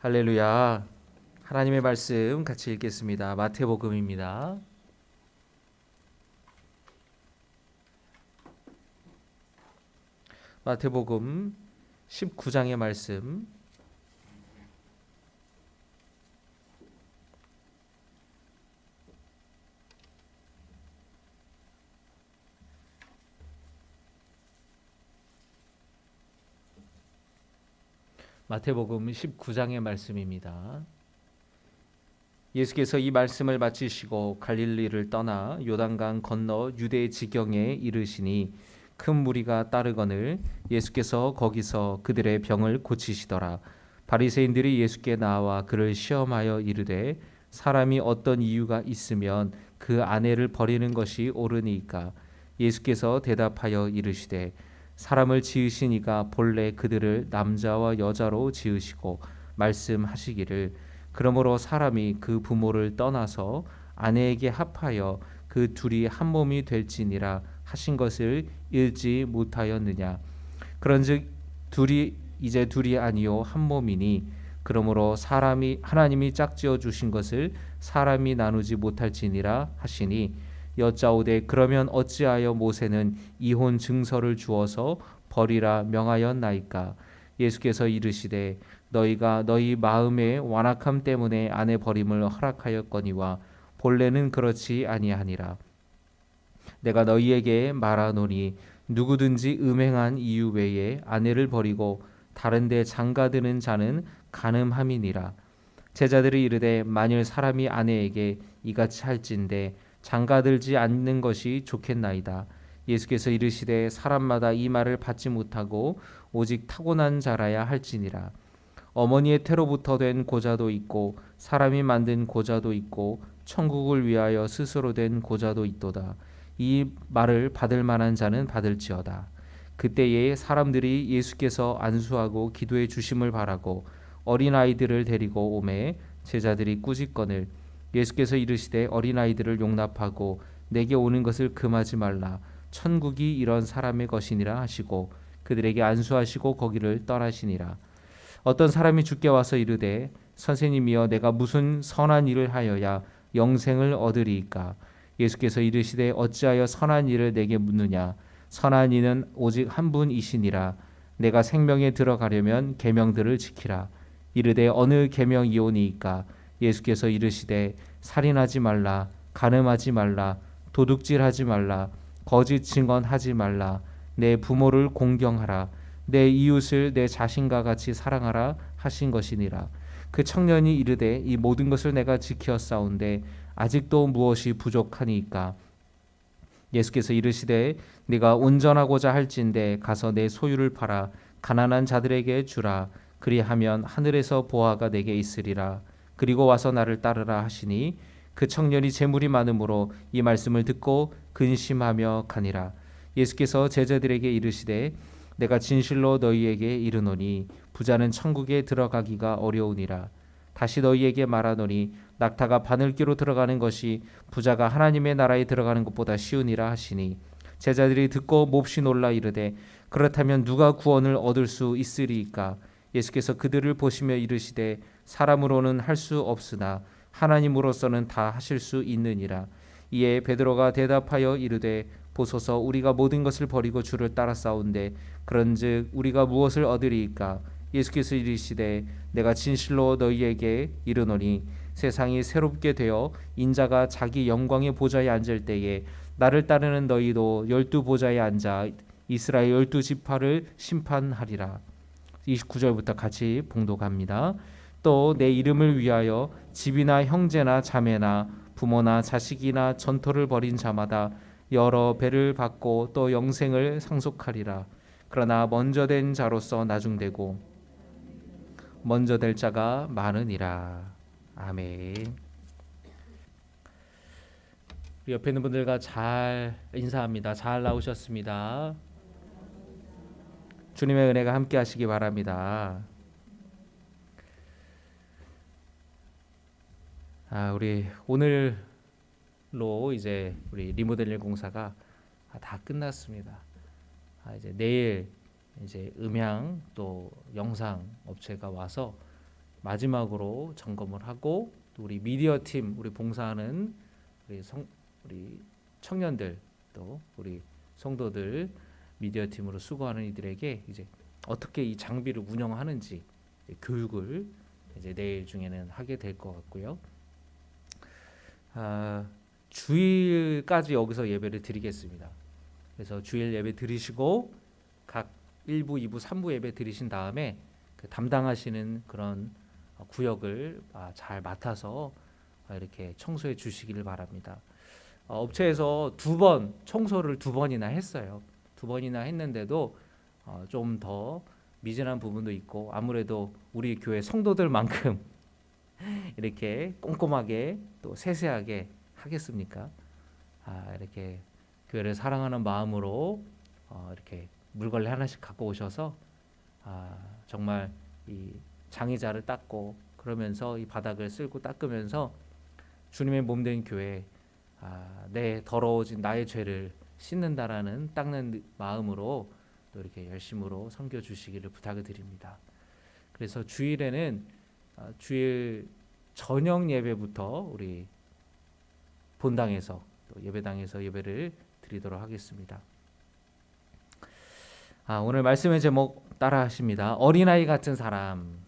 할렐루야. 하나님의 말씀 같이 읽겠습니다. 마태복음입니다. 마태복음 19장의 말씀. 마태복음 19장의 말씀입니다. 예수께서 이 말씀을 마치시고 갈릴리를 떠나 요단강 건너 유대 지경에 이르시니 큰 무리가 따르거늘 예수께서 거기서 그들의 병을 고치시더라. 바리새인들이 예수께 나와 그를 시험하여 이르되 사람이 어떤 이유가 있으면 그 아내를 버리는 것이 옳으니까. 예수께서 대답하여 이르시되 사람을 지으신 이가 본래 그들을 남자와 여자로 지으시고 말씀하시기를 그러므로 사람이 그 부모를 떠나서 아내에게 합하여 그 둘이 한 몸이 될지니라 하신 것을 읽지 못하였느냐. 그런즉 이제 둘이 아니요 한 몸이니 그러므로 하나님이 짝지어 주신 것을 사람이 나누지 못할지니라 하시니 여짜오되 그러면 어찌하여 모세는 이혼 증서를 주어서 버리라 명하였나이까. 예수께서 이르시되 너희가 너희 마음의 완악함 때문에 아내 버림을 허락하였거니와 본래는 그렇지 아니하니라. 내가 너희에게 말하노니 누구든지 음행한 이유 외에 아내를 버리고 다른 데 장가드는 자는 간음함이니라. 제자들이 이르되 만일 사람이 아내에게 이같이 할진대 장가들지 않는 것이 좋겠나이다. 예수께서 이르시되 사람마다 이 말을 받지 못하고 오직 타고난 자라야 할지니라. 어머니의 태로부터 된 고자도 있고 사람이 만든 고자도 있고 천국을 위하여 스스로 된 고자도 있도다. 이 말을 받을 만한 자는 받을지어다. 그때에 사람들이 예수께서 안수하고 기도해 주심을 바라고 어린아이들을 데리고 오매 제자들이 꾸짖거늘 예수께서 이르시되 어린아이들을 용납하고 내게 오는 것을 금하지 말라. 천국이 이런 사람의 것이니라 하시고 그들에게 안수하시고 거기를 떠나시니라. 어떤 사람이 주께 와서 이르되 선생님이여 내가 무슨 선한 일을 하여야 영생을 얻으리이까. 예수께서 이르시되 어찌하여 선한 일을 내게 묻느냐. 선한 이는 오직 한 분이시니라. 내가 생명에 들어가려면 계명들을 지키라. 이르되 어느 계명이오니이까. 예수께서 이르시되 살인하지 말라, 간음하지 말라, 도둑질하지 말라, 거짓 증언하지 말라, 내 부모를 공경하라, 내 이웃을 내 자신과 같이 사랑하라 하신 것이니라. 그 청년이 이르되 이 모든 것을 내가 지켰사온데 아직도 무엇이 부족하니까. 예수께서 이르시되 네가 온전하고자 할진대 가서 내 소유를 팔아 가난한 자들에게 주라. 그리하면 하늘에서 보화가 내게 있으리라. 그리고 와서 나를 따르라 하시니 그 청년이 재물이 많음으로 이 말씀을 듣고 근심하며 가니라. 예수께서 제자들에게 이르시되 내가 진실로 너희에게 이르노니 부자는 천국에 들어가기가 어려우니라. 다시 너희에게 말하노니 낙타가 바늘귀로 들어가는 것이 부자가 하나님의 나라에 들어가는 것보다 쉬우니라 하시니 제자들이 듣고 몹시 놀라 이르되 그렇다면 누가 구원을 얻을 수 있으리이까. 예수께서 그들을 보시며 이르시되 사람으로는 할 수 없으나 하나님으로서는 다 하실 수 있느니라. 이에 베드로가 대답하여 이르되 보소서 우리가 모든 것을 버리고 주를 따라싸운데 그런즉 우리가 무엇을 얻으리이까. 예수께서 이르시되 내가 진실로 너희에게 이르노니 세상이 새롭게 되어 인자가 자기 영광의 보좌에 앉을 때에 나를 따르는 너희도 12 보좌에 앉아 이스라엘 12 지파를 심판하리라. 29절부터 같이 봉독합니다. 또 내 이름을 위하여 집이나 형제나 자매나 부모나 자식이나 전토를 벌인 자마다 여러 배를 받고 또 영생을 상속하리라. 그러나 먼저 된 자로서 나중되고 먼저 될 자가 많으니라. 아멘. 옆에 있는 분들과 잘 인사합니다. 잘 나오셨습니다. 주님의 은혜가 함께 하시기 바랍니다. 우리 오늘로 이제 우리 리모델링 공사가 다 끝났습니다. 이제 내일 이제 음향 또 영상 업체가 와서 마지막으로 점검을 하고 또 우리 미디어 팀, 우리 봉사하는 우리 청년들 또 우리 성도들 미디어 팀으로 수고하는 이들에게 이제 어떻게 이 장비를 운영하는지 교육을 이제 내일 중에는 하게 될 것 같고요. 주일까지 여기서 예배를 드리겠습니다. 그래서 주일 예배 드리시고 각 1부, 2부, 3부 예배 드리신 다음에 그 담당하시는 그런 구역을 잘 맡아서 이렇게 청소해 주시기를 바랍니다. 업체에서 청소를 2번이나 했어요. 2번이나 했는데도 좀 더 미진한 부분도 있고 아무래도 우리 교회 성도들만큼 이렇게 꼼꼼하게 또 세세하게 하겠습니까? 이렇게 교회를 사랑하는 마음으로 이렇게 물걸레 하나씩 갖고 오셔서 정말 이 장의자를 닦고 그러면서 이 바닥을 쓸고 닦으면서 주님의 몸된 교회 내 더러워진 나의 죄를 씻는다라는 닦는 마음으로 또 이렇게 열심으로 섬겨 주시기를 부탁을 드립니다. 그래서 주일에는 주일 저녁 예배부터 우리 본당에서 또 예배당에서 예배를 드리도록 하겠습니다. 오늘 말씀의 제목 따라 하십니다. 어린아이 같은 사람.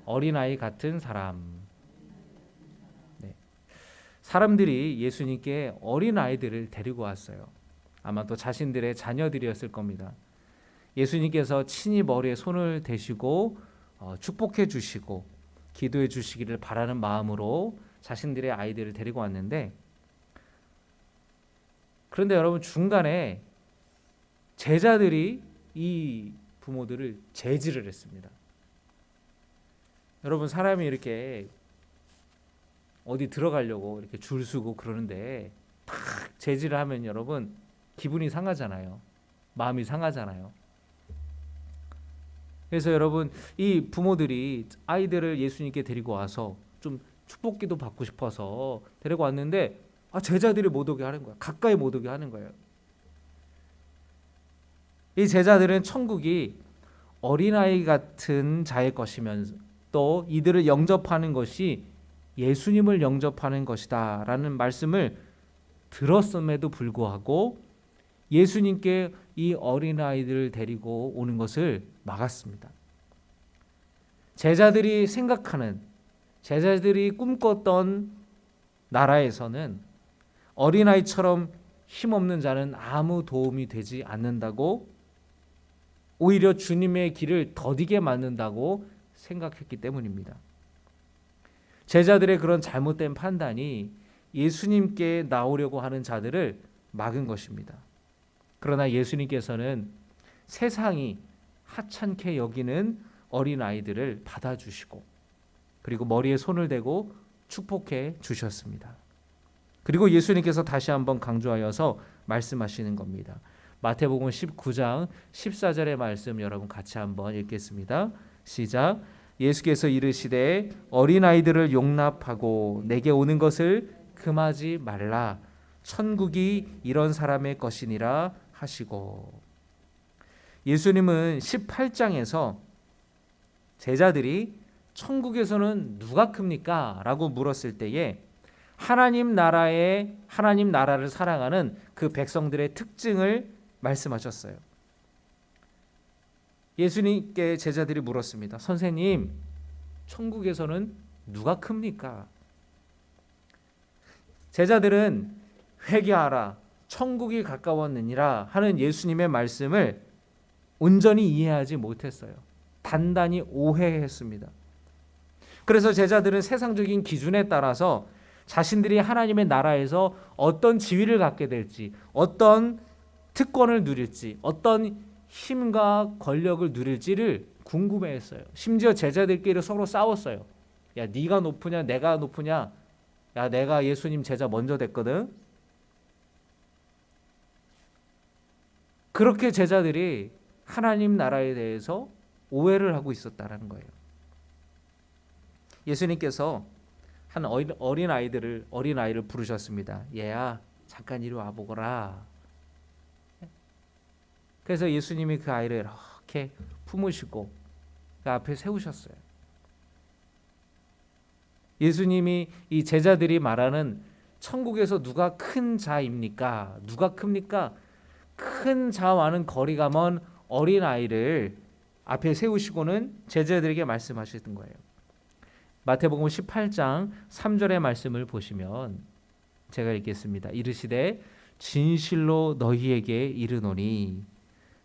어린아이 같은 사람. 네. 사람들이 예수님께 어린아이들을 데리고 왔어요. 아마 또 자신들의 자녀들이었을 겁니다. 예수님께서 친히 머리에 손을 대시고 축복해 주시고 기도해 주시기를 바라는 마음으로 자신들의 아이들을 데리고 왔는데, 그런데 여러분 중간에 제자들이 이 부모들을 제지를 했습니다. 여러분 사람이 이렇게 어디 들어가려고 이렇게 줄 서고 그러는데 탁 제지를 하면 여러분 기분이 상하잖아요. 마음이 상하잖아요. 그래서 여러분 이 부모들이 아이들을 예수님께 데리고 와서 좀 축복기도 받고 싶어서 데리고 왔는데 제자들이 못 오게 하는 거야. 가까이 못 오게 하는 거예요. 이 제자들은 천국이 어린아이 같은 자의 것이면서 또 이들을 영접하는 것이 예수님을 영접하는 것이다 라는 말씀을 들었음에도 불구하고 예수님께 이 어린아이들을 데리고 오는 것을 막았습니다. 제자들이 생각하는, 제자들이 꿈꿨던 나라에서는 어린아이처럼 힘없는 자는 아무 도움이 되지 않는다고, 오히려 주님의 길을 더디게 만든다고 생각했기 때문입니다. 제자들의 그런 잘못된 판단이 예수님께 나오려고 하는 자들을 막은 것입니다. 그러나 예수님께서는 세상이 하찮게 여기는 어린아이들을 받아주시고 그리고 머리에 손을 대고 축복해 주셨습니다. 그리고 예수님께서 다시 한번 강조하여서 말씀하시는 겁니다. 마태복음 19장 14절의 말씀 여러분 같이 한번 읽겠습니다. 시작. 예수께서 이르시되 어린아이들을 용납하고 내게 오는 것을 금하지 말라. 천국이 이런 사람의 것이니라 하시고, 예수님은 18장에서 제자들이 천국에서는 누가 큽니까? 라고 물었을 때에 하나님 나라를 사랑하는 그 백성들의 특징을 말씀하셨어요. 예수님께 제자들이 물었습니다. 선생님, 천국에서는 누가 큽니까? 제자들은 회개하라, 천국이 가까웠느니라 하는 예수님의 말씀을 온전히 이해하지 못했어요. 단단히 오해했습니다. 그래서 제자들은 세상적인 기준에 따라서 자신들이 하나님의 나라에서 어떤 지위를 갖게 될지, 어떤 특권을 누릴지, 어떤 힘과 권력을 누릴지를 궁금해했어요. 심지어 제자들끼리 서로 싸웠어요. 야, 네가 높으냐 내가 높으냐. 야, 내가 예수님 제자 먼저 됐거든. 그렇게 제자들이 하나님 나라에 대해서 오해를 하고 있었다라는 거예요. 예수님께서 한 어린아이를 부르셨습니다. 얘야, 잠깐 이리 와보거라. 그래서 예수님이 그 아이를 이렇게 품으시고 그 앞에 세우셨어요. 예수님이 이 제자들이 말하는 천국에서 누가 큰 자입니까? 누가 큽니까? 큰 자와는 거리가 먼 어린아이를 앞에 세우시고는 제자들에게 말씀하셨던 거예요. 마태복음 18장 3절의 말씀을 보시면 제가 읽겠습니다. 이르시되 진실로 너희에게 이르노니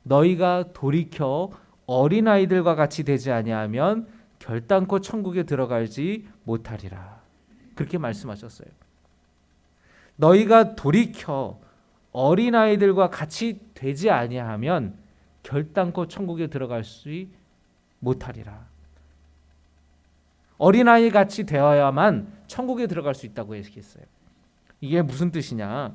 너희가 돌이켜 어린아이들과 같이 되지 아니하면 결단코 천국에 들어가지 못하리라. 그렇게 말씀하셨어요. 너희가 돌이켜 어린아이들과 같이 되지 아니하면 결단코 천국에 들어갈 수 못하리라. 어린아이 같이 되어야만 천국에 들어갈 수 있다고 얘기했어요. 이게 무슨 뜻이냐?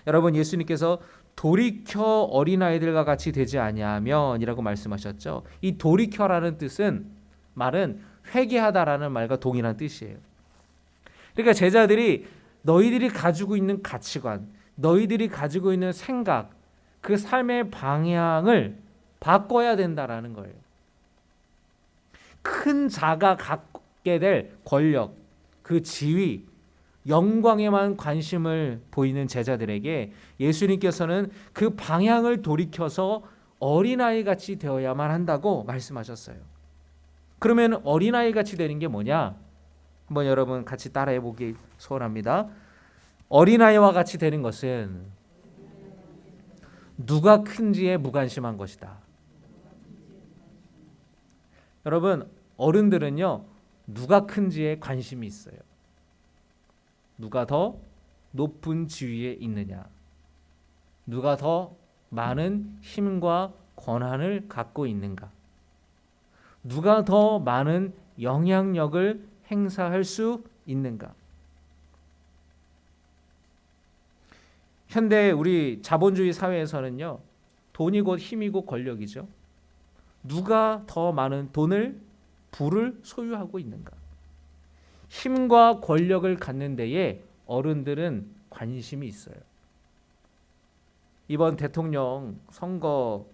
여러분, 예수님께서 돌이켜 어린아이들과 같이 되지 아니하면이라고 말씀하셨죠. 이 돌이켜라는 말은 회개하다라는 말과 동일한 뜻이에요. 그러니까 제자들이 너희들이 가지고 있는 가치관, 너희들이 가지고 있는 생각, 그 삶의 방향을 바꿔야 된다라는 거예요. 큰 자가 갖게 될 권력, 그 지위, 영광에만 관심을 보이는 제자들에게 예수님께서는 그 방향을 돌이켜서 어린아이 같이 되어야만 한다고 말씀하셨어요. 그러면 어린아이 같이 되는 게 뭐냐? 한번 여러분 같이 따라해 보기 소원합니다. 어린아이와 같이 되는 것은 누가 큰지에 무관심한 것이다. 여러분, 어른들은요, 누가 큰지에 관심이 있어요. 누가 더 높은 지위에 있느냐, 누가 더 많은 힘과 권한을 갖고 있는가, 누가 더 많은 영향력을 행사할 수 있는가. 현대 우리 자본주의 사회에서는요, 돈이 곧 힘이고 권력이죠. 누가 더 많은 돈을, 부를 소유하고 있는가. 힘과 권력을 갖는 데에 어른들은 관심이 있어요. 이번 대통령 선거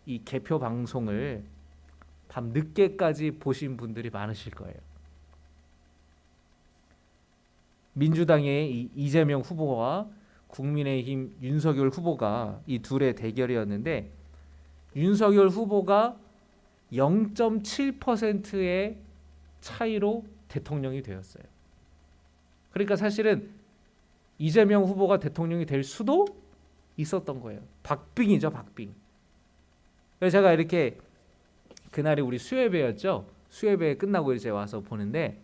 이 개표 방송을 밤 늦게까지 보신 분들이 많으실 거예요. 민주당의 이재명 후보와 국민의힘 윤석열 후보가 이 둘의 대결이었는데 윤석열 후보가 0.7%의 차이로 대통령이 되었어요. 그러니까 사실은 이재명 후보가 대통령이 될 수도 있었던 거예요. 박빙이죠, 박빙. 그래서 제가 이렇게 그날이 우리 수요예배였죠. 수요예배 끝나고 이제 와서 보는데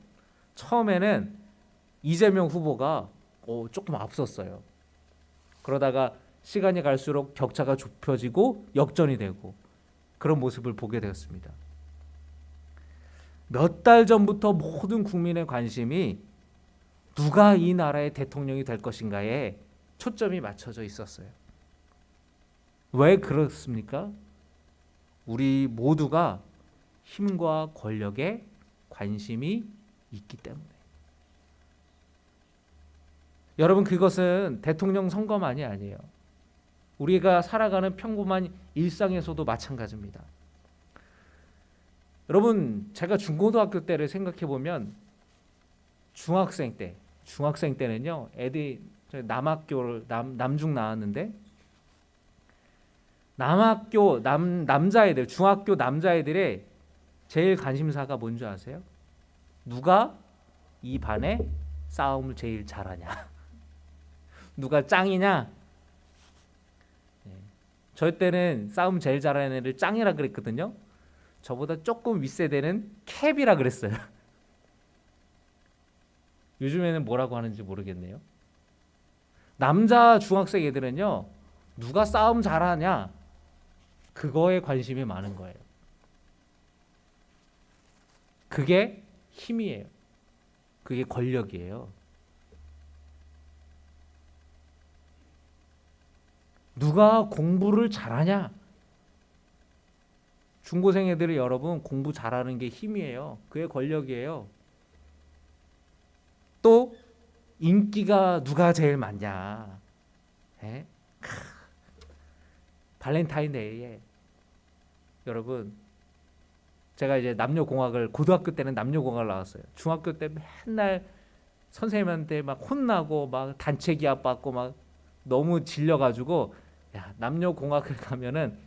처음에는 이재명 후보가 조금 앞섰어요. 그러다가 시간이 갈수록 격차가 좁혀지고 역전이 되고 그런 모습을 보게 되었습니다. 몇 달 전부터 모든 국민의 관심이 누가 이 나라의 대통령이 될 것인가에 초점이 맞춰져 있었어요. 왜 그렇습니까? 우리 모두가 힘과 권력에 관심이 있기 때문에. 여러분, 그것은 대통령 선거만이 아니에요. 우리가 살아가는 평범한 일상에서도 마찬가지입니다. 여러분, 제가 중고등학교 때를 생각해 보면 중학생 때는요, 애들이 남학교를 남중 나왔는데 남학교 남자애들, 중학교 남자애들의 제일 관심사가 뭔지 아세요? 누가 이 반에 싸움을 제일 잘하냐? 누가 짱이냐? 저 때는 싸움 제일 잘하는 애를 짱이라 그랬거든요. 저보다 조금 윗세대는 캡이라 그랬어요. 요즘에는 뭐라고 하는지 모르겠네요. 남자 중학생 애들은요, 누가 싸움 잘하냐, 그거에 관심이 많은 거예요. 그게 힘이에요. 그게 권력이에요. 누가 공부를 잘하냐? 중고생 애들이 여러분 공부 잘하는 게 힘이에요. 그게 권력이에요. 또 인기가 누가 제일 많냐? 발렌타인데이에 여러분 제가 이제 남녀공학을 고등학교 때는 남녀공학을 나왔어요. 중학교 때 맨날 선생님한테 막 혼나고 막 단체 기합 받고 막 너무 질려가지고 야, 남녀공학을 가면은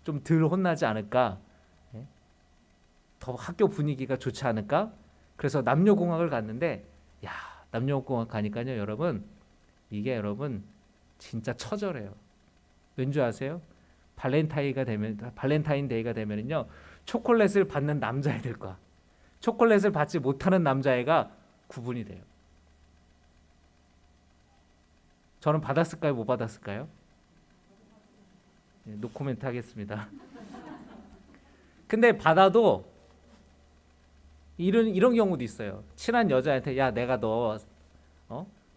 좀 덜 혼나지 않을까? 예? 더 학교 분위기가 좋지 않을까? 그래서 남녀공학을 갔는데 야, 남녀공학 가니까요, 여러분 이게 여러분 진짜 처절해요. 왠지 아세요? 발렌타인데이가 되면은요 초콜릿을 받는 남자애들과 초콜릿을 받지 못하는 남자애가 구분이 돼요. 저는 받았을까요? 못 받았을까요? 네, 노코멘트 하겠습니다. 근데 받아도 이런 경우도 있어요. 친한 여자한테 야 내가 너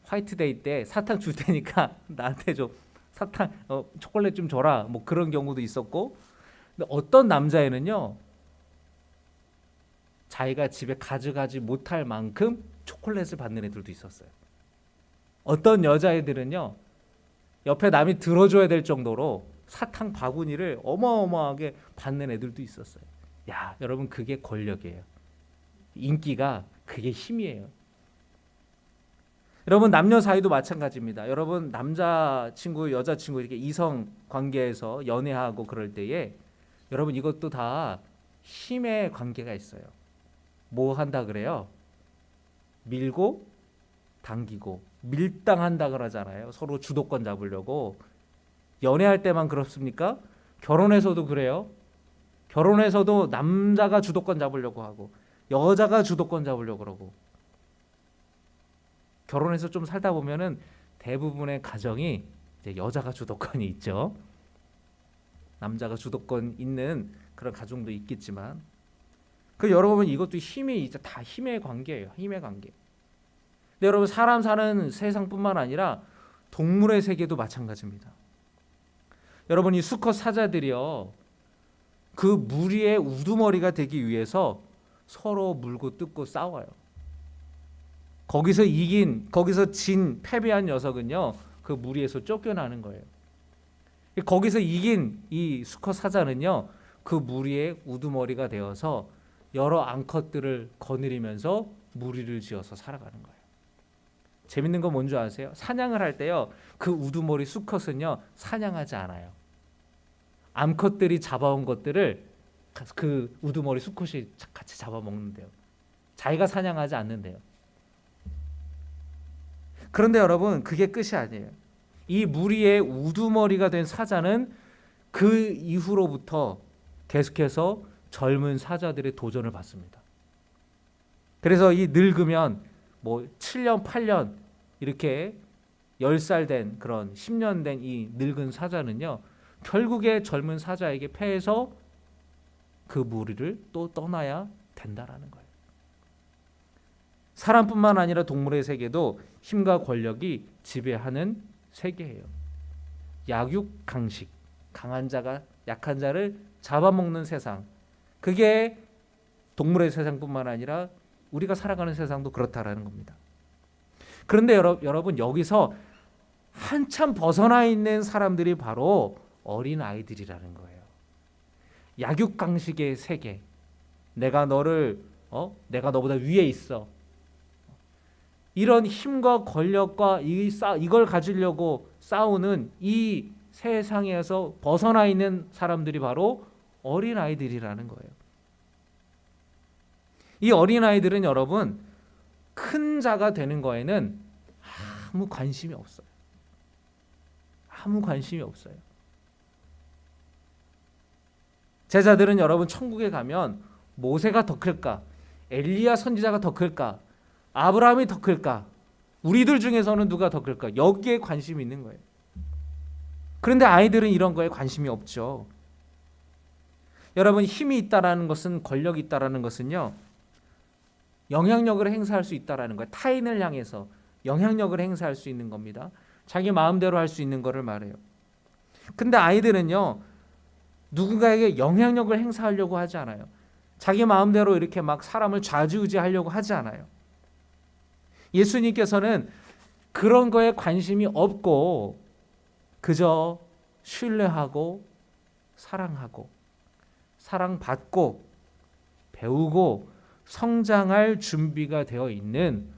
화이트데이 때 사탕 줄 테니까 나한테 좀 사탕 초콜릿 좀 줘라 뭐 그런 경우도 있었고 근데 어떤 남자애는요 자기가 집에 가져가지 못할 만큼 초콜릿을 받는 애들도 있었어요. 어떤 여자애들은요 옆에 남이 들어줘야 될 정도로 사탕 바구니를 어마어마하게 받는 애들도 있었어요. 야 여러분 그게 권력이에요. 인기가 그게 힘이에요. 여러분 남녀 사이도 마찬가지입니다. 여러분 남자친구 여자친구 이렇게 이성 관계에서 연애하고 그럴 때에 여러분 이것도 다 힘의 관계가 있어요. 뭐 한다 그래요? 밀고 당기고 밀당한다 그러잖아요. 서로 주도권 잡으려고. 연애할 때만 그렇습니까? 결혼해서도 그래요. 결혼해서도 남자가 주도권 잡으려고 하고 여자가 주도권 잡으려고 그러고 결혼해서 좀 살다 보면은 대부분의 가정이 이제 여자가 주도권이 있죠. 남자가 주도권 있는 그런 가정도 있겠지만 그 여러분 이것도 힘이 이제 다 힘의 관계예요. 힘의 관계. 근데 여러분 사람 사는 세상뿐만 아니라 동물의 세계도 마찬가지입니다. 여러분 이 수컷 사자들이요. 그 무리의 우두머리가 되기 위해서 서로 물고 뜯고 싸워요. 거기서 진 패배한 녀석은요. 그 무리에서 쫓겨나는 거예요. 거기서 이긴 이 수컷 사자는요. 그 무리의 우두머리가 되어서 여러 암컷들을 거느리면서 무리를 지어서 살아가는 거예요. 재밌는 건 뭔지 아세요? 사냥을 할 때요. 그 우두머리 수컷은요. 사냥하지 않아요. 암컷들이 잡아온 것들을 그 우두머리 수컷이 같이 잡아먹는데요. 자기가 사냥하지 않는데요. 그런데 여러분 그게 끝이 아니에요. 이 무리의 우두머리가 된 사자는 그 이후로부터 계속해서 젊은 사자들의 도전을 받습니다. 그래서 이 늙으면 뭐 7년 8년 이렇게 10살 된 그런 10년 된 이 늙은 사자는요. 결국에 젊은 사자에게 패해서 그 무리를 또 떠나야 된다라는 거예요. 사람뿐만 아니라 동물의 세계도 힘과 권력이 지배하는 세계예요. 약육강식, 강한 자가 약한 자를 잡아먹는 세상. 그게 동물의 세상뿐만 아니라 우리가 살아가는 세상도 그렇다라는 겁니다. 그런데 여러분 여기서 한참 벗어나 있는 사람들이 바로 어린 아이들이라는 거예요. 약육강식의 세계. 내가 너보다 위에 있어. 이런 힘과 권력과 이걸 가지려고 싸우는 이 세상에서 벗어나 있는 사람들이 바로 어린 아이들이라는 거예요. 이 어린 아이들은 여러분 큰 자가 되는 거에는 아무 관심이 없어요. 아무 관심이 없어요. 제자들은 여러분 천국에 가면 모세가 더 클까? 엘리야 선지자가 더 클까? 아브라함이 더 클까? 우리들 중에서는 누가 더 클까? 여기에 관심이 있는 거예요. 그런데 아이들은 이런 거에 관심이 없죠. 여러분 힘이 있다라는 것은 권력이 있다라는 것은요. 영향력을 행사할 수 있다라는 거예요. 타인을 향해서 영향력을 행사할 수 있는 겁니다. 자기 마음대로 할 수 있는 거를 말해요. 근데 아이들은요. 누군가에게 영향력을 행사하려고 하지 않아요. 자기 마음대로 이렇게 막 사람을 좌지우지하려고 하지 않아요. 예수님께서는 그런 거에 관심이 없고 그저 신뢰하고 사랑하고 사랑받고 배우고 성장할 준비가 되어 있는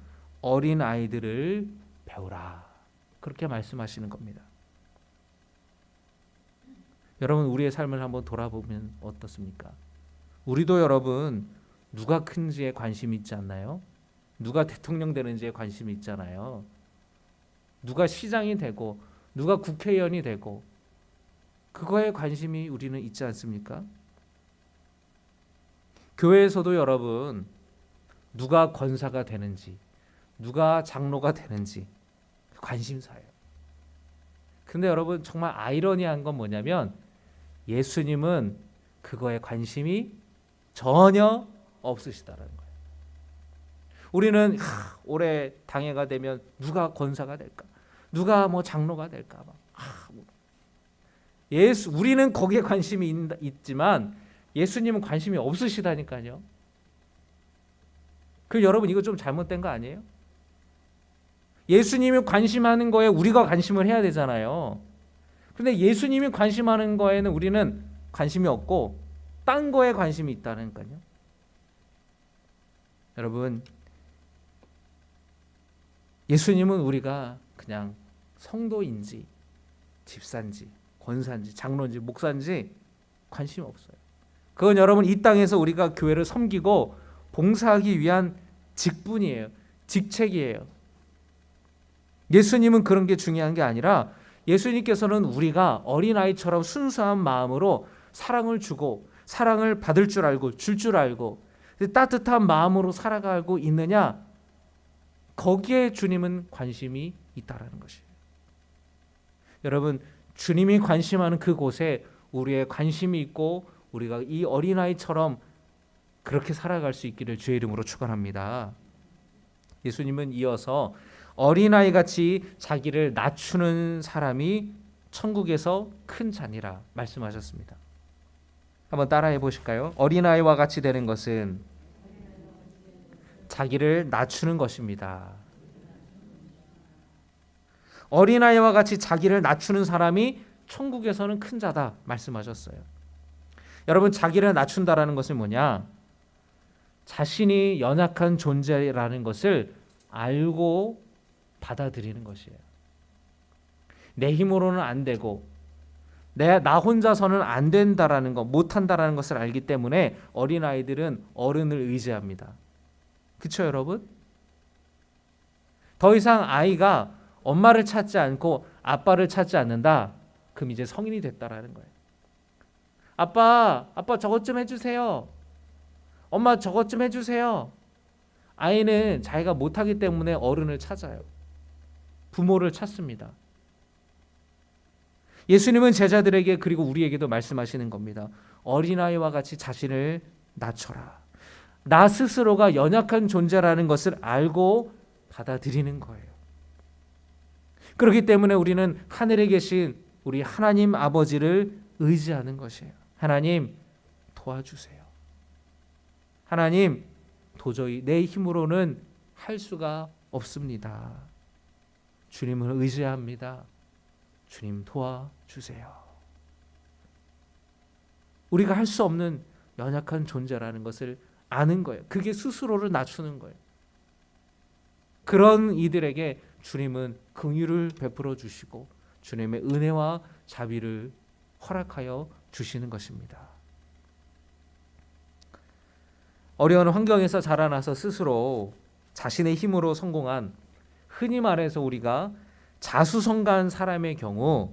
어린 아이들을 배우라. 그렇게 말씀하시는 겁니다. 여러분, 우리의 삶을 한번 돌아보면 어떻습니까? 우리도 여러분 누가 큰지에 관심이 있지 않나요? 누가 대통령 되는지에 관심이 있잖아요. 누가 시장이 되고 누가 국회의원이 되고 그거에 관심이 우리는 있지 않습니까? 교회에서도 여러분 누가 권사가 되는지 누가 장로가 되는지 관심사예요. 근데 여러분 정말 아이러니한 건 뭐냐면 예수님은 그거에 관심이 전혀 없으시다라는 거예요. 우리는 올해 당회가 되면 누가 권사가 될까? 누가 뭐 장로가 될까? 우리는 거기에 관심이 있지만 예수님은 관심이 없으시다니까요. 여러분 이거 좀 잘못된 거 아니에요? 예수님이 관심하는 거에 우리가 관심을 해야 되잖아요. 근데 예수님이 관심하는 거에는 우리는 관심이 없고 딴 거에 관심이 있다니까요. 여러분, 예수님은 우리가 그냥 성도인지 집사인지 권사인지 장로인지 목사인지 관심 없어요. 그건 여러분 이 땅에서 우리가 교회를 섬기고 봉사하기 위한 직분이에요. 직책이에요. 예수님은 그런 게 중요한 게 아니라 예수님께서는 우리가 어린아이처럼 순수한 마음으로 사랑을 주고 사랑을 받을 줄 알고 줄 줄 알고 따뜻한 마음으로 살아가고 있느냐, 거기에 주님은 관심이 있다라는 것이에요. 여러분, 주님이 관심하는 그곳에 우리의 관심이 있고 우리가 이 어린아이처럼 그렇게 살아갈 수 있기를 주의 이름으로 축원합니다. 예수님은 이어서 어린아이같이 자기를 낮추는 사람이 천국에서 큰 자니라 말씀하셨습니다. 한번 따라해 보실까요? 어린아이와 같이 되는 것은 자기를 낮추는 것입니다. 어린아이와 같이 자기를 낮추는 사람이 천국에서는 큰 자다 말씀하셨어요. 여러분, 자기를 낮춘다라는 것은 뭐냐? 자신이 연약한 존재라는 것을 알고 받아들이는 것이에요. 내 힘으로는 안 되고 나 혼자서는 안 된다라는 것, 못한다라는 것을 알기 때문에 어린아이들은 어른을 의지합니다. 그렇죠, 여러분? 더 이상 아이가 엄마를 찾지 않고 아빠를 찾지 않는다. 그럼 이제 성인이 됐다라는 거예요. 아빠 저것 좀 해주세요. 엄마 저것 좀 해주세요. 아이는 자기가 못하기 때문에 어른을 찾아요. 부모를 찾습니다. 예수님은 제자들에게 그리고 우리에게도 말씀하시는 겁니다. 어린아이와 같이 자신을 낮춰라. 나 스스로가 연약한 존재라는 것을 알고 받아들이는 거예요. 그렇기 때문에 우리는 하늘에 계신 우리 하나님 아버지를 의지하는 것이에요. 하나님 도와주세요. 하나님 도저히 내 힘으로는 할 수가 없습니다. 주님을 의지합니다. 주님 도와주세요. 우리가 할 수 없는 연약한 존재라는 것을 아는 거예요. 그게 스스로를 낮추는 거예요. 그런 이들에게 주님은 긍휼을 베풀어 주시고 주님의 은혜와 자비를 허락하여 주시는 것입니다. 어려운 환경에서 자라나서 스스로 자신의 힘으로 성공한, 흔히 말해서 우리가 자수성가한 사람의 경우,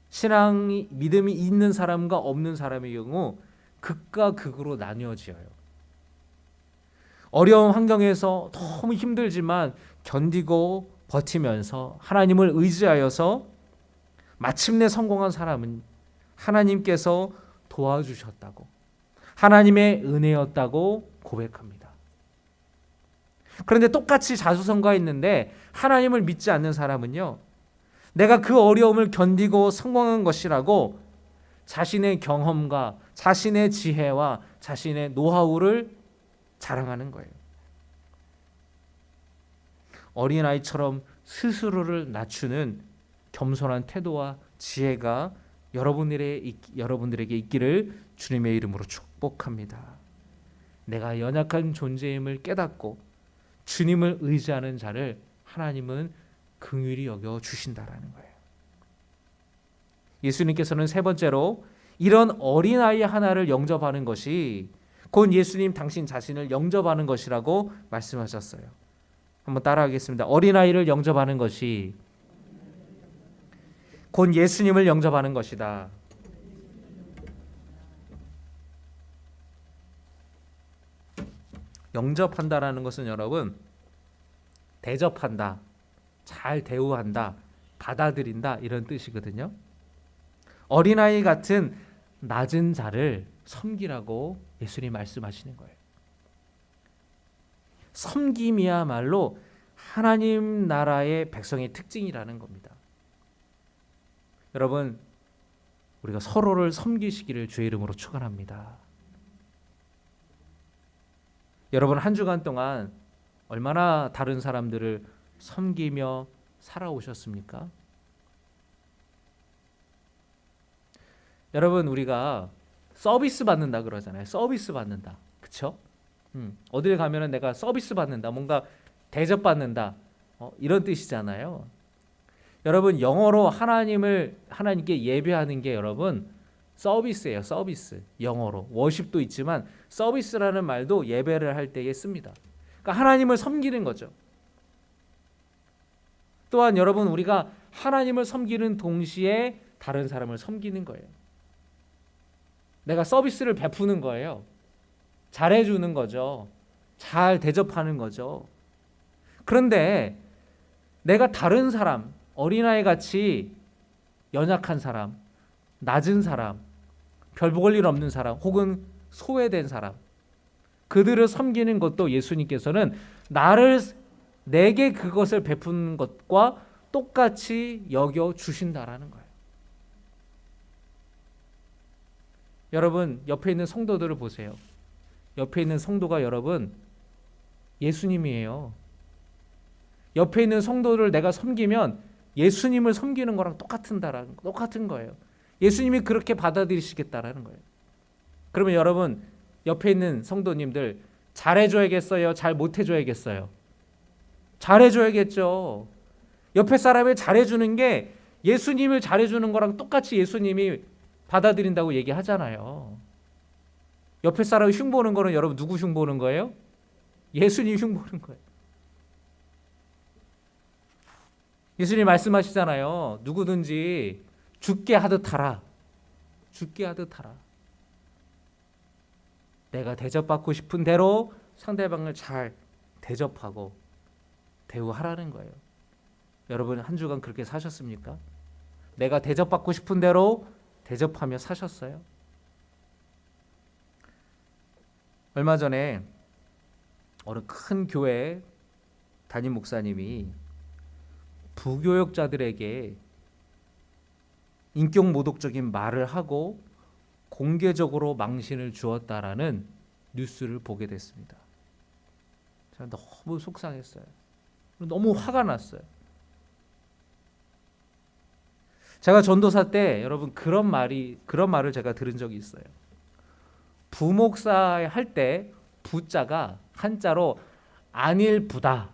신앙이 믿음이 있는 사람과 없는 사람의 경우 극과 극으로 나뉘어져요. 어려운 환경에서 너무 힘들지만 견디고 버티면서 하나님을 의지하여서 마침내 성공한 사람은 하나님께서 도와주셨다고, 하나님의 은혜였다고 고백합니다. 그런데 똑같이 자수성가했는데 하나님을 믿지 않는 사람은요, 내가 그 어려움을 견디고 성공한 것이라고 자신의 경험과 자신의 지혜와 자신의 노하우를 자랑하는 거예요. 어린아이처럼 스스로를 낮추는 겸손한 태도와 지혜가 여러분들에게 있기를 주님의 이름으로 축복합니다. 내가 연약한 존재임을 깨닫고 주님을 의지하는 자를 하나님은 긍휼히 여겨 주신다라는 거예요. 예수님께서는 세 번째로 이런 어린아이 하나를 영접하는 것이 곧 예수님 당신 자신을 영접하는 것이라고 말씀하셨어요. 한번 따라하겠습니다. 어린아이를 영접하는 것이 곧 예수님을 영접하는 것이다. 영접한다라는 것은 여러분 대접한다, 잘 대우한다, 받아들인다 이런 뜻이거든요. 어린아이 같은 낮은 자를 섬기라고 예수님 말씀하시는 거예요. 섬김이야말로 하나님 나라의 백성의 특징이라는 겁니다. 여러분, 우리가 서로를 섬기시기를 주의 이름으로 축원합니다. 여러분, 한 주간 동안 얼마나 다른 사람들을 섬기며 살아오셨습니까? 여러분, 우리가 서비스 받는다 그러잖아요. 서비스 받는다. 그쵸? 어딜 가면은 내가 서비스 받는다. 뭔가 대접받는다. 이런 뜻이잖아요. 여러분, 영어로 하나님께 예배하는 게 여러분 서비스예요. 서비스. 영어로. 워십도 있지만 서비스라는 말도 예배를 할 때에 씁니다. 그러니까 하나님을 섬기는 거죠. 또한 여러분, 우리가 하나님을 섬기는 동시에 다른 사람을 섬기는 거예요. 내가 서비스를 베푸는 거예요. 잘해주는 거죠. 잘 대접하는 거죠. 그런데 내가 다른 사람, 어린아이 같이 연약한 사람, 낮은 사람, 별 볼 일 없는 사람, 혹은 소외된 사람, 그들을 섬기는 것도 예수님께서는 내게 그것을 베푸는 것과 똑같이 여겨 주신다라는 거예요. 여러분, 옆에 있는 성도들을 보세요. 옆에 있는 성도가 여러분 예수님이에요. 옆에 있는 성도를 내가 섬기면 예수님을 섬기는 거랑 똑같은 거예요. 예수님이 그렇게 받아들이시겠다라는 거예요. 그러면 여러분, 옆에 있는 성도님들 잘해줘야겠어요? 잘 못해줘야겠어요? 잘해줘야겠죠. 옆에 사람을 잘해주는 게 예수님을 잘해주는 거랑 똑같이 예수님이 받아들인다고 얘기하잖아요. 옆에 사람을 흉보는 거는 여러분 누구 흉보는 거예요? 예수님 흉보는 거예요. 예수님 말씀하시잖아요. 누구든지 죽게 하듯 하라. 죽게 하듯 하라. 내가 대접받고 싶은 대로 상대방을 잘 대접하고 대우하라는 거예요. 여러분, 한 주간 그렇게 사셨습니까? 내가 대접받고 싶은 대로 대접하며 사셨어요? 얼마 전에 어느 큰 교회 담임 목사님이 부교역자들에게 인격 모독적인 말을 하고 공개적으로 망신을 주었다라는 뉴스를 보게 됐습니다. 제가 너무 속상했어요. 너무 화가 났어요. 제가 전도사 때 여러분 그런 말을 제가 들은 적이 있어요. 부목사 할 때 부자가 한자로 안일부다,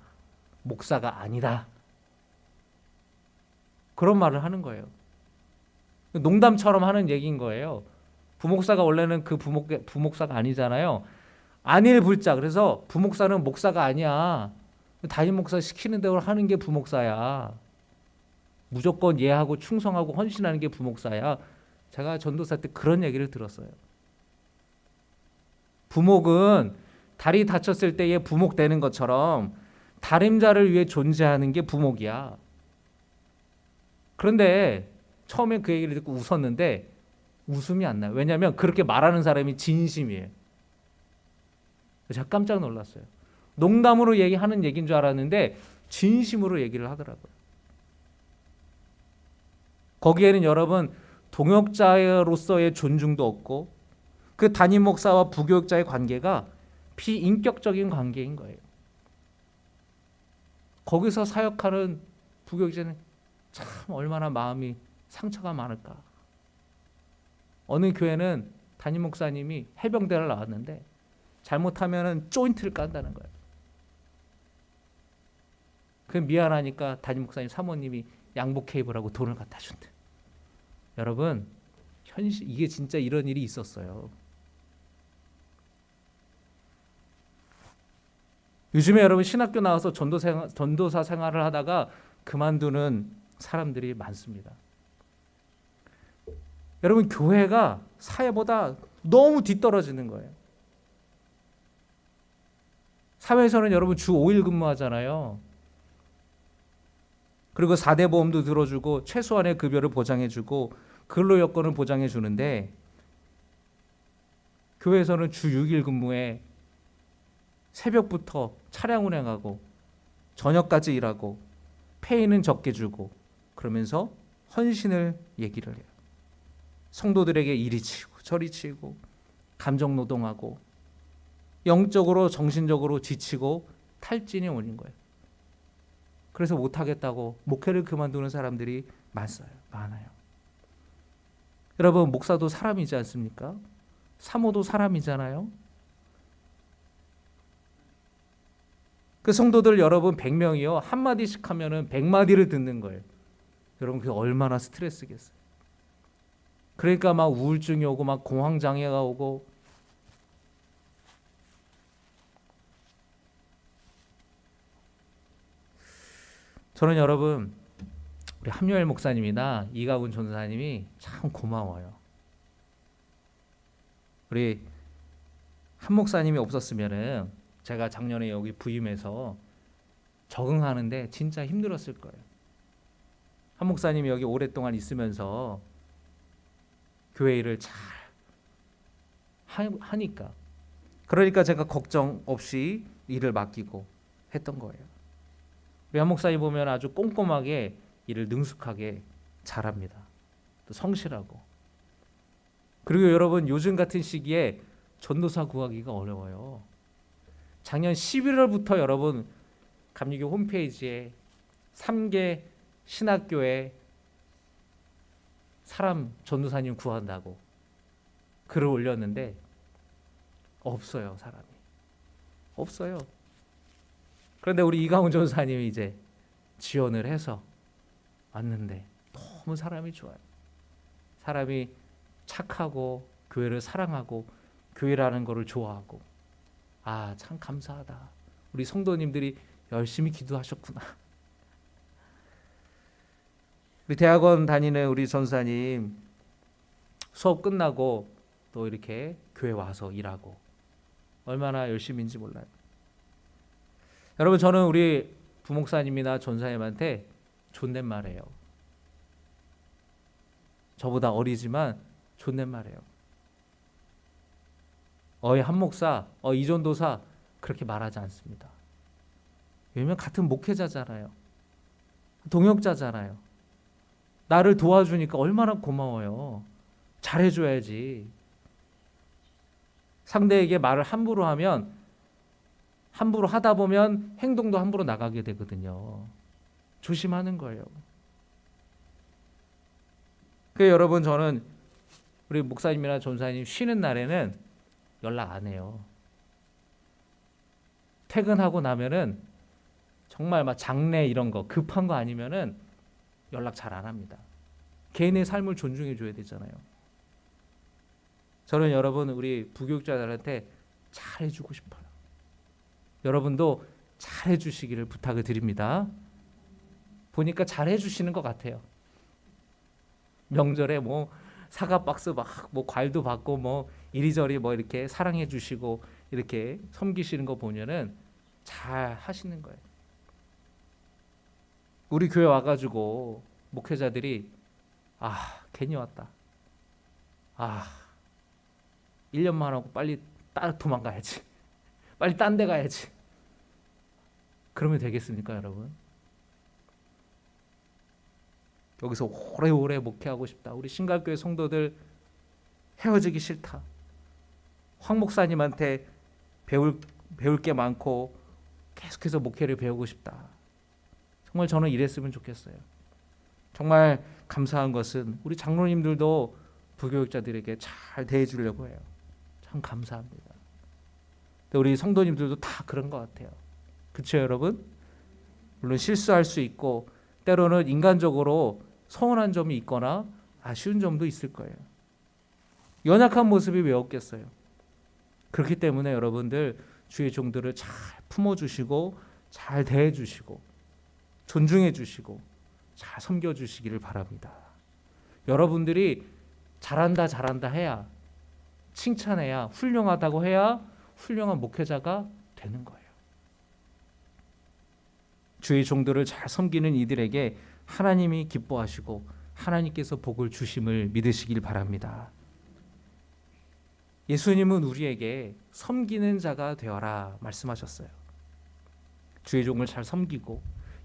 목사가 아니다. 그런 말을 하는 거예요. 농담처럼 하는 얘기인 거예요. 부목사가 원래는 그 부목사가 아니잖아요. 안일불자. 그래서 부목사는 목사가 아니야. 담임 목사 시키는 대로 하는 게 부목사야. 무조건 예하고 충성하고 헌신하는 게 부목사야. 제가 전도사 때 그런 얘기를 들었어요. 부목은 다리 다쳤을 때에 부목 되는 것처럼 다림자를 위해 존재하는 게 부목이야. 그런데 처음에 그 얘기를 듣고 웃었는데 웃음이 안 나요. 왜냐하면 그렇게 말하는 사람이 진심이에요. 제가 깜짝 놀랐어요. 농담으로 얘기하는 얘기인 줄 알았는데 진심으로 얘기를 하더라고요. 거기에는 여러분 동역자로서의 존중도 없고 그 담임 목사와 부교육자의 관계가 비인격적인 관계인 거예요. 거기서 사역하는 부교육자는 참 얼마나 마음이 상처가 많을까. 어느 교회는 담임 목사님이 해병대를 나왔는데 잘못하면은 조인트를 깐다는 거예요. 그 미안하니까 담임 목사님 사모님이 양복 케이블하고 돈을 갖다 준대. 여러분, 현실 이게 진짜 이런 일이 있었어요. 요즘에 여러분 신학교 나와서 전도사 생활을 하다가 그만두는 사람들이 많습니다. 여러분, 교회가 사회보다 너무 뒤떨어지는 거예요. 사회에서는 여러분 주 5일 근무하잖아요. 그리고 4대 보험도 들어주고 최소한의 급여를 보장해주고 근로 여건을 보장해주는데, 교회에서는 주 6일 근무에 새벽부터 차량 운행하고 저녁까지 일하고 페이는 적게 주고 그러면서 헌신을 얘기를 해요. 성도들에게 이리 치고 저리 치고 감정 노동하고 영적으로 정신적으로 지치고 탈진이 오는 거예요. 그래서 못하겠다고 목회를 그만두는 사람들이 많아요. 여러분, 목사도 사람이지 않습니까? 사모도 사람이잖아요. 그 성도들 여러분 100명이요. 한마디씩 하면은 100마디를 듣는 거예요. 여러분, 그게 얼마나 스트레스겠어요. 그러니까 막 우울증이 오고 막 공황장애가 오고. 저는 여러분, 우리 함요엘 목사님이나 이가훈 전사님이 참 고마워요. 우리 한 목사님이 없었으면은 제가 작년에 여기 부임해서 적응하는데 진짜 힘들었을 거예요. 한 목사님이 여기 오랫동안 있으면서 교회 일을 잘 하니까, 그러니까 제가 걱정 없이 일을 맡기고 했던 거예요. 우리 한 목사님 보면 아주 꼼꼼하게 일을 능숙하게 잘합니다. 또 성실하고. 그리고 여러분, 요즘 같은 시기에 전도사 구하기가 어려워요. 작년 11월부터 여러분 감리교 홈페이지에 3개 신학교에 사람 전도사님 구한다고 글을 올렸는데 없어요. 사람이 없어요. 그런데 우리 이강훈 전도사님이 이제 지원을 해서 왔는데 너무 사람이 좋아요. 사람이 착하고 교회를 사랑하고 교회라는 것을 좋아하고, 아, 참 감사하다. 우리 성도님들이 열심히 기도하셨구나. 우리 대학원 다니는 우리 전사님 수업 끝나고 또 이렇게 교회 와서 일하고 얼마나 열심인지 몰라요. 여러분, 저는 우리 부목사님이나 전사님한테 존댓말해요. 저보다 어리지만 존댓말해요. 어이 한 목사, 이 전도사 그렇게 말하지 않습니다. 왜냐면 같은 목회자잖아요. 동역자잖아요. 나를 도와주니까 얼마나 고마워요. 잘해줘야지. 상대에게 말을 함부로 하면, 함부로 하다 보면 행동도 함부로 나가게 되거든요. 조심하는 거예요. 그래서 여러분, 저는 우리 목사님이나 전사님 쉬는 날에는 연락 안 해요. 퇴근하고 나면은 정말 막 장례 이런 거 급한 거 아니면은 연락 잘 안 합니다. 개인의 삶을 존중해 줘야 되잖아요. 저는 여러분, 우리 부교육자들한테 잘 해주고 싶어요. 여러분도 잘 해주시기를 부탁을 드립니다. 보니까 잘 해주시는 것 같아요. 명절에 뭐 사과 박스 막 뭐 과일도 받고 뭐 이리저리 뭐 이렇게 사랑해 주시고 이렇게 섬기시는 거 보면은 잘 하시는 거예요. 우리 교회 와가지고 목회자들이 괜히 왔다. 1년만 하고 빨리 도망가야지. 빨리 딴 데 가야지. 그러면 되겠습니까, 여러분? 여기서 오래오래 목회하고 싶다. 우리 신갈교회 성도들 헤어지기 싫다. 황 목사님한테 배울 게 많고 계속해서 목회를 배우고 싶다. 정말 저는 이랬으면 좋겠어요. 정말 감사한 것은 우리 장로님들도 부교육자들에게 잘 대해주려고 해요. 참 감사합니다. 우리 성도님들도 다 그런 것 같아요. 그렇죠, 여러분? 물론 실수할 수 있고 때로는 인간적으로 서운한 점이 있거나 아쉬운 점도 있을 거예요. 연약한 모습이 왜 없겠어요? 그렇기 때문에 여러분들 주의 종들을 잘 품어주시고 잘 대해주시고 존중해주시고 잘 섬겨주시기를 바랍니다. 여러분들이 잘한다 잘한다 해야, 칭찬해야, 훌륭하다고 해야 훌륭한 목회자가 되는 거예요. 주의 종들을 잘 섬기는 이들에게 하나님이 기뻐하시고 하나님께서 복을 주심을 믿으시길 바랍니다. 예수님은 우리에게 섬기는 자가 되어라 말씀하셨어요. 주의 종을 잘 섬기고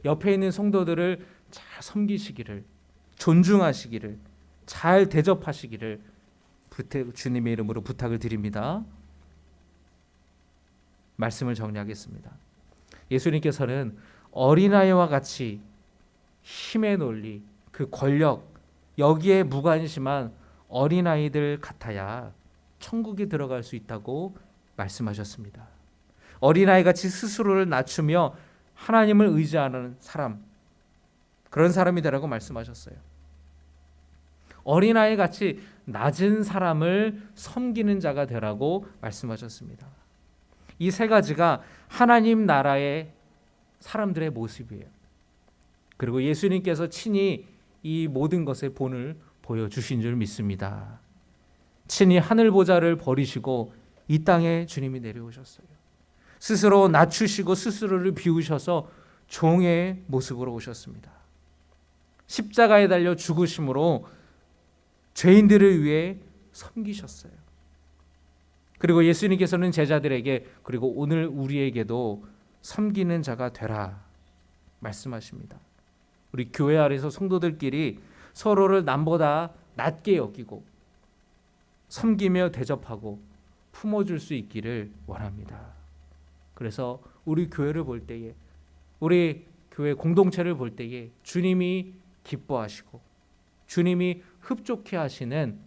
옆에 있는 성도들을 잘 섬기시기를, 존중하시기를, 잘 대접하시기를 주님의 이름으로 부탁을 드립니다. 말씀을 정리하겠습니다. 예수님께서는 어린아이와 같이 힘의 논리, 그 권력, 여기에 무관심한 어린아이들 같아야 천국에 들어갈 수 있다고 말씀하셨습니다. 어린아이같이 스스로를 낮추며 하나님을 의지하는 사람, 그런 사람이 되라고 말씀하셨어요. 어린아이같이 낮은 사람을 섬기는 자가 되라고 말씀하셨습니다. 이 세 가지가 하나님 나라의 사람들의 모습이에요. 그리고 예수님께서 친히 이 모든 것의 본을 보여주신 줄 믿습니다. 친히 하늘 보좌를 버리시고 이 땅에 주님이 내려오셨어요. 스스로 낮추시고 스스로를 비우셔서 종의 모습으로 오셨습니다. 십자가에 달려 죽으심으로 죄인들을 위해 섬기셨어요. 그리고 예수님께서는 제자들에게, 그리고 오늘 우리에게도 섬기는 자가 되라 말씀하십니다. 우리 교회 안에서 성도들끼리 서로를 남보다 낮게 여기고 섬기며 대접하고 품어줄 수 있기를 원합니다. 그래서 우리 교회를 볼 때에, 우리 교회 공동체를 볼 때에 주님이 기뻐하시고 주님이 흡족해 하시는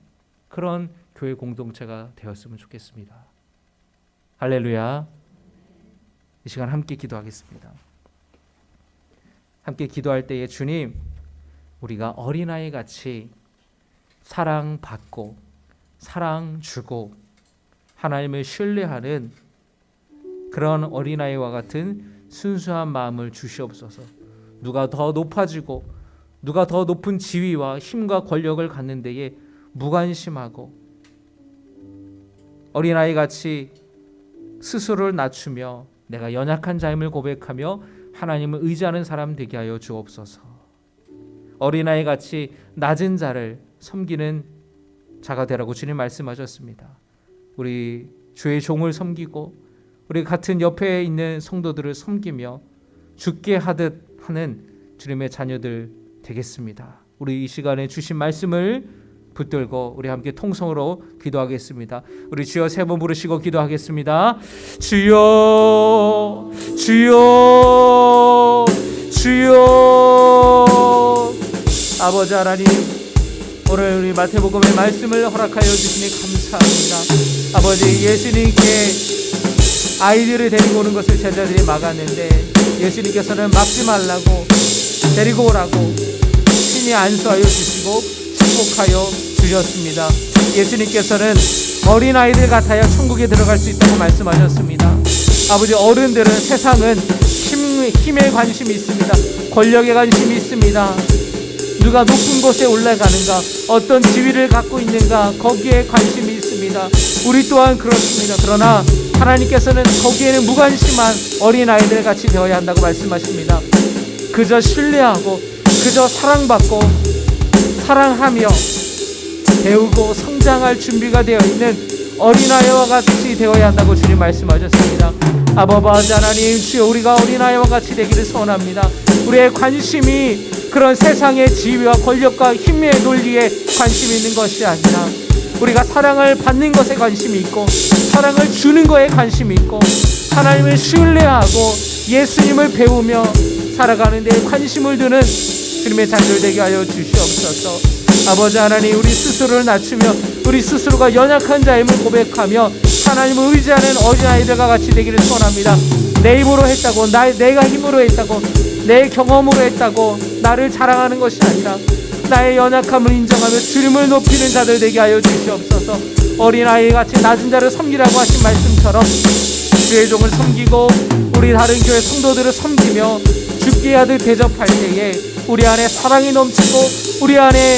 그런 교회 공동체가 되었으면 좋겠습니다. 할렐루야. 이 시간 함께 기도하겠습니다. 함께 기도할 때에 주님, 우리가 어린아이 같이 사랑받고 사랑 주고 하나님을 신뢰하는 그런 어린아이와 같은 순수한 마음을 주시옵소서. 누가 더 높아지고 누가 더 높은 지위와 힘과 권력을 갖는 데에 무관심하고 어린아이같이 스스로를 낮추며 내가 연약한 자임을 고백하며 하나님을 의지하는 사람 되게 하여 주옵소서. 어린아이같이 낮은 자를 섬기는 자가 되라고 주님 말씀하셨습니다. 우리 주의 종을 섬기고 우리 같은 옆에 있는 성도들을 섬기며 죽게 하듯 하는 주님의 자녀들 되겠습니다. 우리 이 시간에 주신 말씀을 붙들고 우리 함께 통성으로 기도하겠습니다. 우리 주여 세 번 부르시고 기도하겠습니다. 주여, 주여, 주여. 아버지 하나님, 오늘 우리 마태복음의 말씀을 허락하여 주시니 감사합니다. 아버지, 예수님께 아이들을 데리고 오는 것을 제자들이 막았는데 예수님께서는 막지 말라고 데리고 오라고 친히 안수하여 주시고 축복하여 주셨습니다. 예수님께서는 어린아이들 같아야 천국에 들어갈 수 있다고 말씀하셨습니다. 아버지, 어른들은 세상은 힘에 관심이 있습니다. 권력에 관심이 있습니다. 누가 높은 곳에 올라가는가, 어떤 지위를 갖고 있는가, 거기에 관심이 있습니다. 우리 또한 그렇습니다. 그러나 하나님께서는 거기에는 무관심한 어린아이들 같이 되어야 한다고 말씀하십니다. 그저 신뢰하고 그저 사랑받고 사랑하며 배우고 성장할 준비가 되어 있는 어린아이와 같이 되어야 한다고 주님 말씀하셨습니다. 아버지 하나님, 주여 우리가 어린아이와 같이 되기를 소원합니다. 우리의 관심이 그런 세상의 지위와 권력과 힘의 논리에 관심이 있는 것이 아니라 우리가 사랑을 받는 것에 관심이 있고 사랑을 주는 것에 관심이 있고 하나님을 신뢰하고 예수님을 배우며 살아가는 데 관심을 두는 주님의 자녀들 되게 하여 주시옵소서. 아버지 하나님, 우리 스스로를 낮추며 우리 스스로가 연약한 자임을 고백하며 하나님을 의지하는 어린아이들과 같이 되기를 소원합니다. 내 힘으로 했다고, 내가 힘으로 했다고, 내 경험으로 했다고 나를 자랑하는 것이 아니라 나의 연약함을 인정하며 주님을 높이는 자들 되게 하여 주시옵소서. 어린아이같이 낮은 자를 섬기라고 하신 말씀처럼 주의 종을 섬기고 우리 다른 교회 성도들을 섬기며 주께 아들 대접할 때에 우리 안에 사랑이 넘치고 우리 안에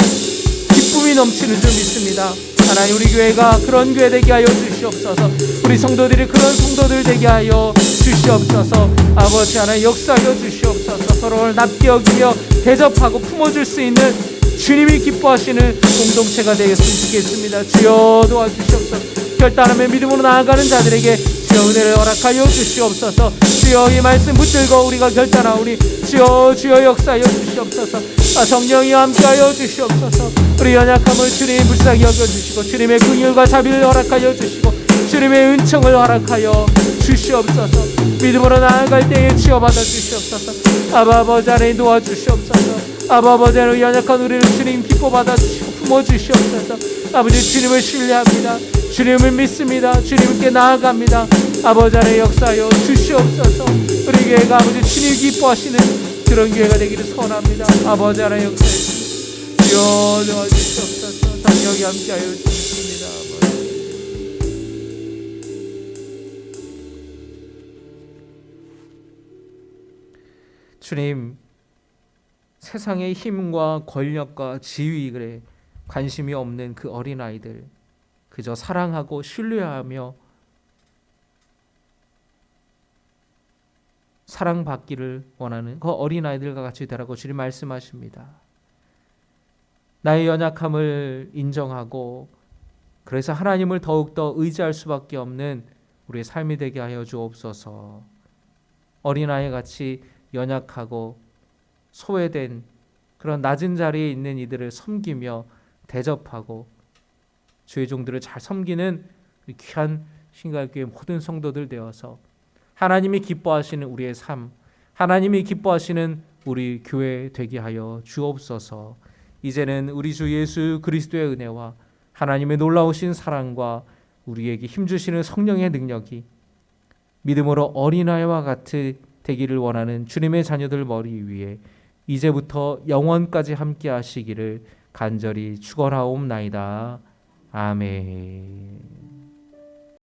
기쁨이 넘치는 줄 믿습니다. 하나님, 우리 교회가 그런 교회 되게 하여 주시옵소서. 우리 성도들이 그런 성도들 되게 하여 주시옵소서. 아버지 하나님, 역사하여 주시옵소서. 서로를 납게 여기며 대접하고 품어줄 수 있는 주님이 기뻐하시는 공동체가 되었으면 좋겠습니다. 주여 도와주시옵소서. 결단하며 믿음으로 나아가는 자들에게 주여 은혜를 허락하여 주시옵소서. 주여 이 말씀 붙들고 우리가 결단하오니 주여 역사하여 주시옵소서. 성령이 함께하여 주시옵소서. 우리 연약함을 주님 불쌍히 여겨주시고 주님의 긍휼과 자비를 허락하여 주시고 주님의 은총을 허락하여 주시옵소서. 믿음으로 나아갈 때에 치유받아 주시옵소서. 아버지 하나님 도와주시옵소서. 아버지 하나님, 연약한 우리를 주님 기뻐 받아 주시고 품어 주시옵소서. 아버지, 주님을 신뢰합니다. 주님을 믿습니다. 주님께 나아갑니다. 아버지 하나님, 역사하여 주시옵소서. 우리 교회가 아버지 주님 기뻐하시는 그런 교회가 되기를 소원합니다. 아버지 하나님, 역사해 주시옵소서. 주여 도와주시옵소서. 성령이 함께하여 주십니다. 주님, 세상의 힘과 권력과 지위에 관심이 없는 그 어린아이들, 그저 사랑하고 신뢰하며 사랑받기를 원하는 그 어린아이들과 같이 되라고 주님 말씀하십니다. 나의 연약함을 인정하고 그래서 하나님을 더욱더 의지할 수밖에 없는 우리의 삶이 되게 하여 주옵소서. 어린아이같이 연약하고 소외된 그런 낮은 자리에 있는 이들을 섬기며 대접하고 주의 종들을 잘 섬기는 귀한 신갈교회 모든 성도들 되어서 하나님이 기뻐하시는 우리의 삶, 하나님이 기뻐하시는 우리 교회 되게 하여 주옵소서. 이제는 우리 주 예수 그리스도의 은혜와 하나님의 놀라우신 사랑과 우리에게 힘주시는 성령의 능력이 믿음으로 어린아이와 같이 되기를 원하는 주님의 자녀들 머리 위에 이제부터 영원까지 함께 하시기를 간절히 축원하옵나이다. 아멘.